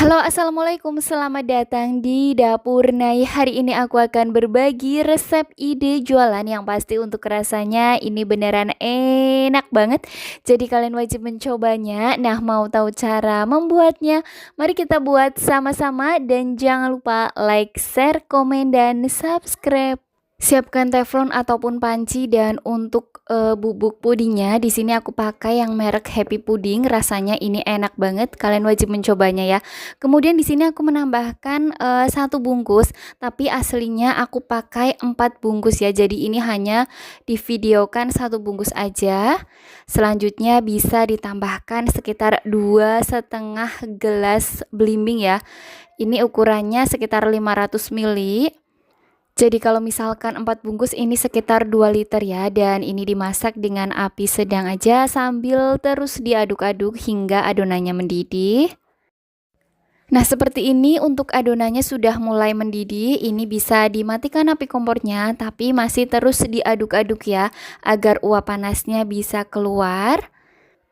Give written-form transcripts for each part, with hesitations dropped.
Halo, assalamualaikum. Selamat datang di Dapur Nay. Hari ini aku akan berbagi resep ide jualan yang pasti untuk rasanya ini beneran enak banget. Jadi kalian wajib mencobanya. Nah, mau tahu cara membuatnya? Mari kita buat sama-sama dan jangan lupa like, share, komen, dan subscribe. Siapkan teflon ataupun panci dan untuk bubuk pudingnya di sini aku pakai yang merek Happy Pudding. Rasanya ini enak banget. Kalian wajib mencobanya ya. Kemudian di sini aku menambahkan 1 bungkus, tapi aslinya aku pakai 4 bungkus ya. Jadi ini hanya divideokan 1 bungkus aja. Selanjutnya bisa ditambahkan sekitar 2,5 gelas belimbing ya. Ini ukurannya sekitar 500 ml. Jadi kalau misalkan 4 bungkus ini sekitar 2 liter ya, dan ini dimasak dengan api sedang aja sambil terus diaduk-aduk hingga adonannya mendidih. Nah, seperti ini untuk adonannya sudah mulai mendidih, ini bisa dimatikan api kompornya tapi masih terus diaduk-aduk ya agar uap panasnya bisa keluar.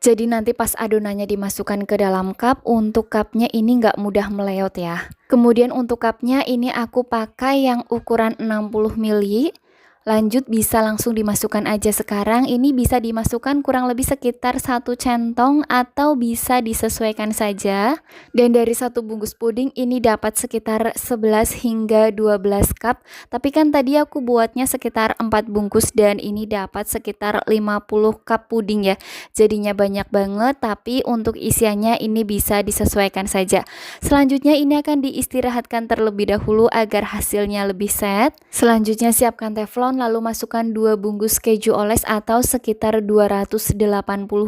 Jadi nanti pas adonannya dimasukkan ke dalam cup, untuk cupnya ini nggak mudah meleot ya. Kemudian untuk cupnya ini aku pakai yang ukuran 60 ml. Lanjut bisa langsung dimasukkan aja sekarang. Ini bisa dimasukkan kurang lebih sekitar 1 centong atau bisa disesuaikan saja. Dan dari 1 bungkus puding ini dapat sekitar 11 hingga 12 cup. Tapi kan tadi aku buatnya sekitar 4 bungkus dan ini dapat sekitar 50 cup puding ya. Jadinya banyak banget, tapi untuk isiannya ini bisa disesuaikan saja. Selanjutnya ini akan diistirahatkan terlebih dahulu agar hasilnya lebih set. Selanjutnya siapkan teflon, lalu masukkan 2 bungkus keju oles atau sekitar 280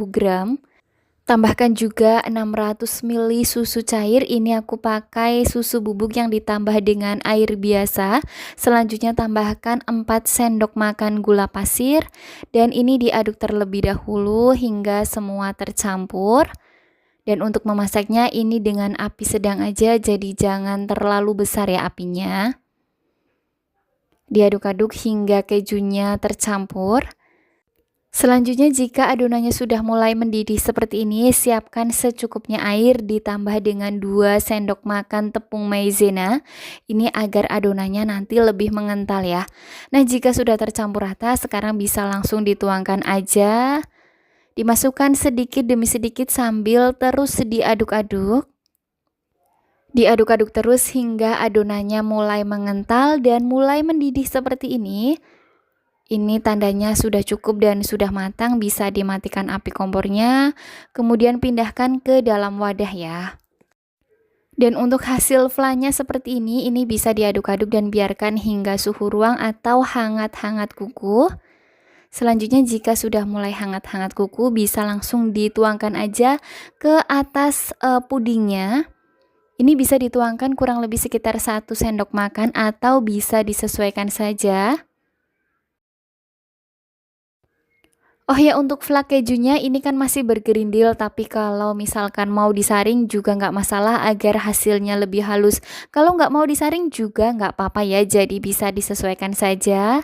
gram. Tambahkan juga 600 ml susu cair. Ini aku pakai susu bubuk yang ditambah dengan air biasa. Selanjutnya tambahkan 4 sendok makan gula pasir. Dan ini diaduk terlebih dahulu hingga semua tercampur. Dan untuk memasaknya ini dengan api sedang aja, jadi jangan terlalu besar ya apinya. Diaduk-aduk hingga kejunya tercampur. Selanjutnya jika adonannya sudah mulai mendidih seperti ini, siapkan secukupnya air ditambah dengan 2 sendok makan tepung maizena. Ini agar adonannya nanti lebih mengental ya. Nah, jika sudah tercampur rata, sekarang bisa langsung dituangkan aja. Dimasukkan sedikit demi sedikit sambil terus diaduk-aduk. Diaduk-aduk terus hingga adonannya mulai mengental dan mulai mendidih seperti ini. Ini tandanya sudah cukup dan sudah matang, bisa dimatikan api kompornya. Kemudian pindahkan ke dalam wadah ya. Dan untuk hasil flannya seperti ini bisa diaduk-aduk dan biarkan hingga suhu ruang atau hangat-hangat kuku. Selanjutnya jika sudah mulai hangat-hangat kuku, bisa langsung dituangkan aja ke atas pudingnya. Ini bisa dituangkan kurang lebih sekitar 1 sendok makan atau bisa disesuaikan saja. Oh ya, untuk flak kejunya ini kan masih bergerindil, tapi kalau misalkan mau disaring juga nggak masalah agar hasilnya lebih halus. Kalau nggak mau disaring juga nggak apa-apa ya, jadi bisa disesuaikan saja.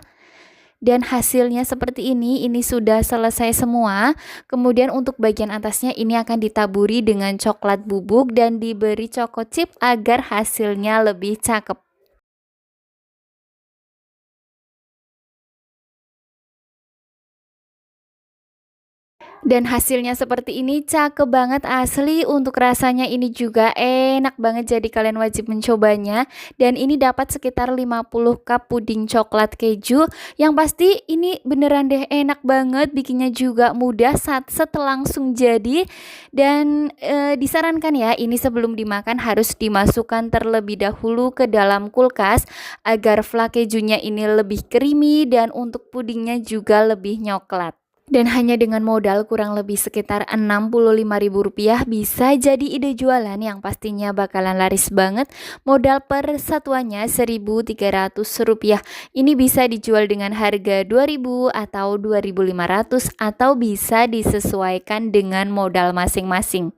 Dan hasilnya seperti ini sudah selesai semua. Kemudian untuk bagian atasnya ini akan ditaburi dengan coklat bubuk dan diberi choco chip agar hasilnya lebih cakep. Dan hasilnya seperti ini, cakep banget asli. Untuk rasanya ini juga enak banget, jadi kalian wajib mencobanya. Dan ini dapat sekitar 50 cup puding coklat keju. Yang pasti ini beneran deh enak banget, bikinnya juga mudah, set langsung jadi. Dan disarankan ya, ini sebelum dimakan harus dimasukkan terlebih dahulu ke dalam kulkas agar flak kejunya ini lebih creamy dan untuk pudingnya juga lebih nyoklat. Dan hanya dengan modal kurang lebih sekitar Rp65.000 bisa jadi ide jualan yang pastinya bakalan laris banget. Modal per satuannya Rp1.300. Ini bisa dijual dengan harga Rp2.000 atau Rp2.500 atau bisa disesuaikan dengan modal masing-masing.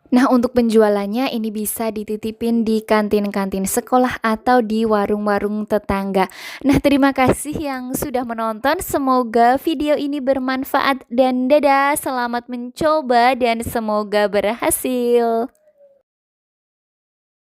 Nah, untuk penjualannya ini bisa dititipin di kantin-kantin sekolah atau di warung-warung tetangga. Nah, terima kasih yang sudah menonton. Semoga video ini bermanfaat dan dadah, selamat mencoba dan semoga berhasil.